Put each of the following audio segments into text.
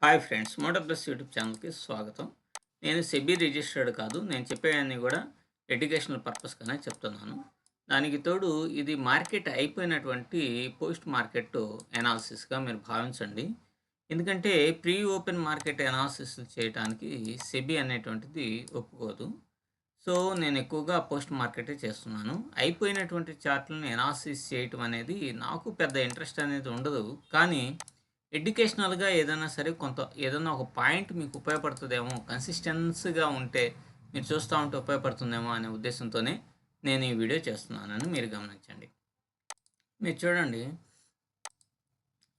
Hi friends, motor plus YouTube ఛానల్కి స్వాగతం. నేను సెబీ రిజిస్టర్డ్ కాదు. నేను చెప్పేవన్నీ కూడా ఎడ్యుకేషనల్ పర్పస్గానే చెప్తున్నాను. దానికి తోడు ఇది మార్కెట్ అయిపోయినటువంటి పోస్ట్ మార్కెట్ ఎనాలిసిస్గా మీరు భావించండి. ఎందుకంటే ప్రీ ఓపెన్ మార్కెట్ ఎనాలిసిస్ చేయడానికి సెబీ అనేటువంటిది ఒప్పుకోదు. సో నేను ఎక్కువగా పోస్ట్ మార్కెటే చేస్తున్నాను. అయిపోయినటువంటి చార్ట్లను ఎనాలిసిస్ చేయటం అనేది నాకు పెద్ద ఇంట్రెస్ట్ అనేది ఉండదు. కానీ ఎడ్యుకేషనల్‌గా ఏదైనా సరే ఏదన్నా ఒక పాయింట్ మీకు ఉపయోగపడుతదేమో, కన్సిస్టెన్సీగా ఉంటే మీరు చూస్తా ఉంటే ఉపయోగపడుతుందేమో అనే ఉద్దేశంతోనే నేను ఈ వీడియో చేస్తున్నానని మీరు గమనించండి. మీరు చూడండి,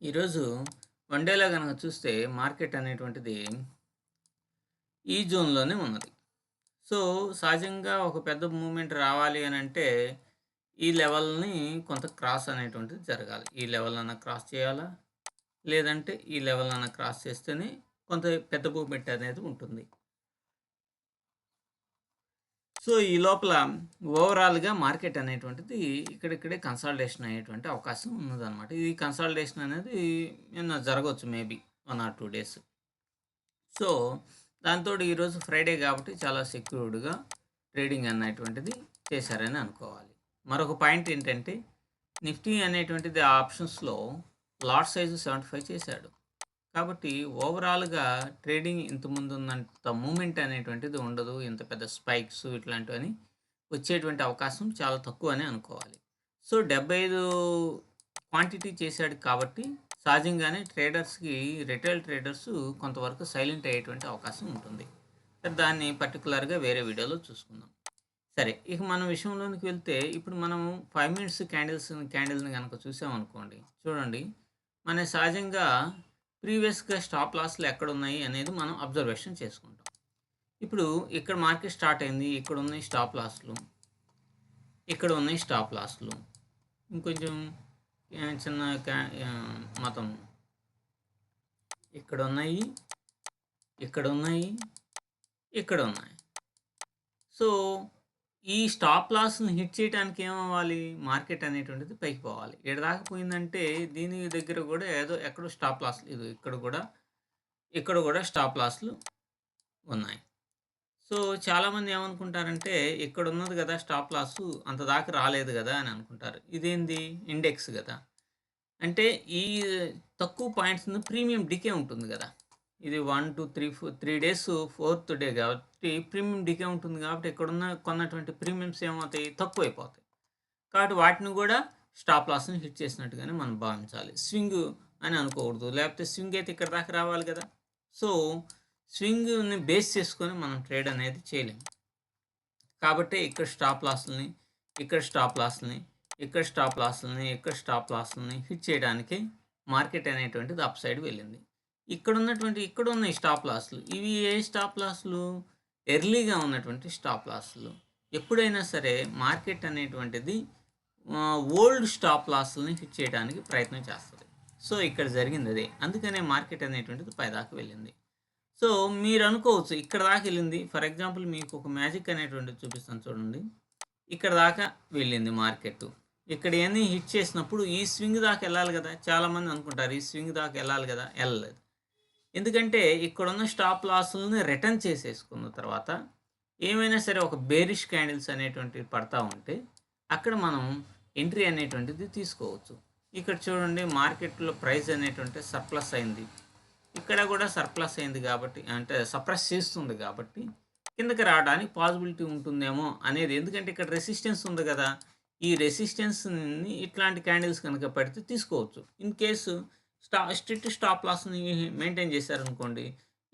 ఈరోజు వన్ డేలో గనక చూస్తే మార్కెట్ అనేటువంటిది ఈ జోన్‌లోనే ఉన్నది. సో సహజంగా ఒక పెద్ద మూవ్‌మెంట్ రావాలి అనంటే ఈ లెవెల్‌ని కొంత క్రాస్ అనేటువంటిది జరగాలి. ఈ లెవెల్ అన్నా క్రాస్ చేయాలా? లేదంటే ఈ లెవెల్ అన్న క్రాస్ చేస్తేనే కొంత పెద్ద మూవ్‌మెంట్ అనేది ఉంటుంది. సో ఈ లోపల ఓవరాల్‌గా మార్కెట్ అనేటువంటిది ఇక్కడిక్కడే కన్సాలిడేషన్ అయ్యేటువంటి అవకాశం ఉన్నదనమాట. ఈ కన్సాలిడేషన్ అనేది నిన్న జరగొచ్చు మేబీ 1 ఆర్ 2 డేస్. సో దాంతోటి ఈరోజు ఫ్రైడే కాబట్టి చాలా సెక్యూర్డ్‌గా ట్రేడింగ్ అనేటువంటిది చేశారని అనుకోవాలి. మరొక పాయింట్ ఏంటంటే నిఫ్టీ అనేటువంటిది ఆప్షన్స్‌లో లాట్ సైజు 75 చేశాడు. కాబట్టి ఓవరాల్‌గా ట్రేడింగ్ ఇంతకుముందు ఉన్నంత మూవ్‌మెంట్ అనేటువంటిది ఉండదు. ఇంత పెద్ద స్పైక్స్ ఇట్లాంటివని వచ్చేటువంటి అవకాశం చాలా తక్కువనే అనుకోవాలి. సో 75 క్వాంటిటీ చేశాడు కాబట్టి సహజంగానే రిటైల్ ట్రేడర్స్ కొంతవరకు సైలెంట్ అయ్యేటువంటి అవకాశం ఉంటుంది. దాన్ని పర్టికులర్‌గా వేరే వీడియోలో చూసుకుందాం. సరే, ఇక మన విషయంలోనికి వెళ్తే ఇప్పుడు మనం 5 మినిట్స్ క్యాండిల్‌ని గనక చూసామనుకోండి. చూడండి, మన సహజంగా ప్రీవియస్‌గా స్టాప్ లాస్‌లు ఎక్కడున్నాయి అనేది మనం అబ్జర్వేషన్ చేసుకుంటాం. ఇప్పుడు ఇక్కడ మార్కెట్ స్టార్ట్ అయింది. ఇక్కడ ఉన్నాయి స్టాప్ లాస్‌లు. ఇక్కడ ఉన్నాయి స్టాప్ లాస్‌లు. ఇంకొంచెం చిన్న మొత్తం ఇక్కడ ఉన్నాయి, ఇక్కడ ఉన్నాయి, ఇక్కడ ఉన్నాయి. సో ఈ స్టాప్ లాస్‌ని హిట్ చేయడానికి ఏమవ్వాలి? మార్కెట్ అనేటువంటిది పైకి పోవాలి. ఈడ దాకా పోయిందంటే దీని దగ్గర కూడా ఏదో ఎక్కడో స్టాప్ లాస్‌లు ఇదిగో ఇక్కడ కూడా స్టాప్ లాస్‌లు ఉన్నాయి. సో చాలామంది ఏమనుకుంటారంటే ఇక్కడ ఉన్నది కదా స్టాప్ లాసు, అంత దాకా రాలేదు కదా అని అనుకుంటారు. ఇదేంది? ఇండెక్స్ కదా! అంటే ఈ తక్కువ పాయింట్స్‌ని ప్రీమియం డికే ఉంటుంది కదా! ఇది 1, 2, 3, 3 డేస్ ఫోర్త్ డే కాబట్టి ప్రీమియం డికే ఉంటుంది కాబట్టి కొన్నటువంటి ప్రీమియమ్స్ ఏమవుతాయి? తక్కువైపోతాయి. కాబట్టి వాటిని కూడా స్టాప్ లాస్‌ని హిట్ చేసినట్టుగానే మనం భావించాలి. స్వింగ్ అని అనుకోకూడదు. లేకపోతే స్వింగ్ అయితే ఇక్కడ దాకా రావాలి కదా! సో స్వింగ్‌ని బేస్ చేసుకొని మనం ట్రేడ్ అనేది చేయలేము. కాబట్టి ఇక్కడ స్టాప్ లాస్‌లని, ఇక్కడ స్టాప్ లాస్‌లని, ఇక్కడ స్టాప్ లాస్‌లని, ఇక్కడ స్టాప్ లాస్‌లని హిట్ చేయడానికి మార్కెట్ అనేటువంటిది అప్ సైడ్ వెళ్ళింది. ఇక్కడ ఉన్నాయి స్టాప్ లాస్‌లు. ఇవి ఏ స్టాప్ లాస్‌లు? ఎర్లీగా ఉన్నటువంటి స్టాప్ లాస్‌లు. ఎప్పుడైనా సరే మార్కెట్ అనేటువంటిది ఓల్డ్ స్టాప్ లాస్‌లని హిట్ చేయడానికి ప్రయత్నం చేస్తది. సో ఇక్కడ జరిగింది అదే. అందుకనే మార్కెట్ అనేటువంటిది పైదాకా వెళ్ళింది. సో మీరు అనుకోవచ్చు ఇక్కడ దాకా వెళ్ళింది. ఫర్ ఎగ్జాంపుల్ మీకు ఒక మ్యాజిక్ అనేటువంటిది చూపిస్తాను చూడండి. ఇక్కడ దాకా వెళ్ళింది మార్కెట్. ఇక్కడ ఇయన్నీ హిట్ చేసినప్పుడు ఈ స్వింగ్ దాకా వెళ్ళాలి కదా! చాలామంది అనుకుంటారు ఈ స్వింగ్ దాకా వెళ్ళాలి కదా! వెళ్ళలేదు. ఎందుకంటే ఇక్కడున్న స్టాప్ లాస్‌లని రిటర్న్ చేసేసుకున్న తర్వాత ఏమైనా సరే ఒక బేరిష్ క్యాండిల్స్ అనేటువంటివి పడతా ఉంటే అక్కడ మనం ఎంట్రీ అనేటువంటిది తీసుకోవచ్చు. ఇక్కడ చూడండి, మార్కెట్‌లో ప్రైస్ అనేటువంటిది సర్ప్లస్ అయింది. ఇక్కడ కూడా సర్ప్లస్ అయింది కాబట్టి, అంటే సప్రెస్ చేస్తుంది కాబట్టి కిందకి రావడానికి పాసిబిలిటీ ఉంటుందేమో అనేది. ఎందుకంటే ఇక్కడ రెసిస్టెన్స్ ఉంది కదా! ఈ రెసిస్టెన్స్‌ని ఇట్లాంటి క్యాండిల్స్ కనుక పడితే తీసుకోవచ్చు. ఇన్ కేసు స్ట్రిక్ట్ స్టాప్ లాస్‌ని మెయింటైన్ చేశారనుకోండి,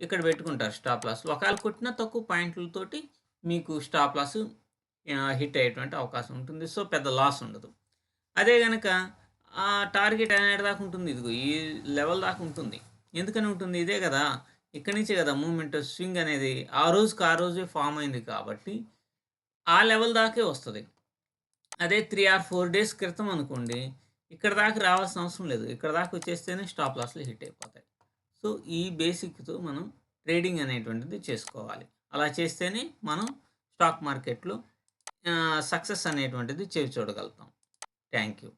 ఇక్కడ పెట్టుకుంటారు స్టాప్ లాస్. ఒకవేళ కొట్టిన తక్కువ పాయింట్లతోటి మీకు స్టాప్ లాస్ హిట్ అయ్యేటువంటి అవకాశం ఉంటుంది. సో పెద్ద లాస్ ఉండదు. అదే గనక టార్గెట్ అనేది దాకా ఉంటుంది. ఇదిగో ఈ లెవెల్ దాకా ఉంటుంది. ఎందుకని ఉంటుంది? ఇదే కదా! ఇక్కడి నుంచే కదా మూవ్‌మెంట్ స్వింగ్ అనేది ఆ రోజుకి ఆ రోజే ఫార్మ్ అయింది కాబట్టి ఆ లెవెల్ దాకే వస్తది. అదే 3 ఆర్ 4 డేస్ క్రితం అనుకోండి, ఇక్కడ దాకా రావాల్సిన అవసరం లేదు. ఇక్కడ దాకా వచ్చేస్తేనే స్టాప్ లాస్‌లు హిట్ అయిపోతాయి. సో ఈ బేసిక్‌తో మనం ట్రేడింగ్ అనేటువంటిది చేసుకోవాలి. అలా చేస్తేనే మనం స్టాక్ మార్కెట్‌లో సక్సెస్ అనేటువంటిది చూడగలుగుతాం. Thank you.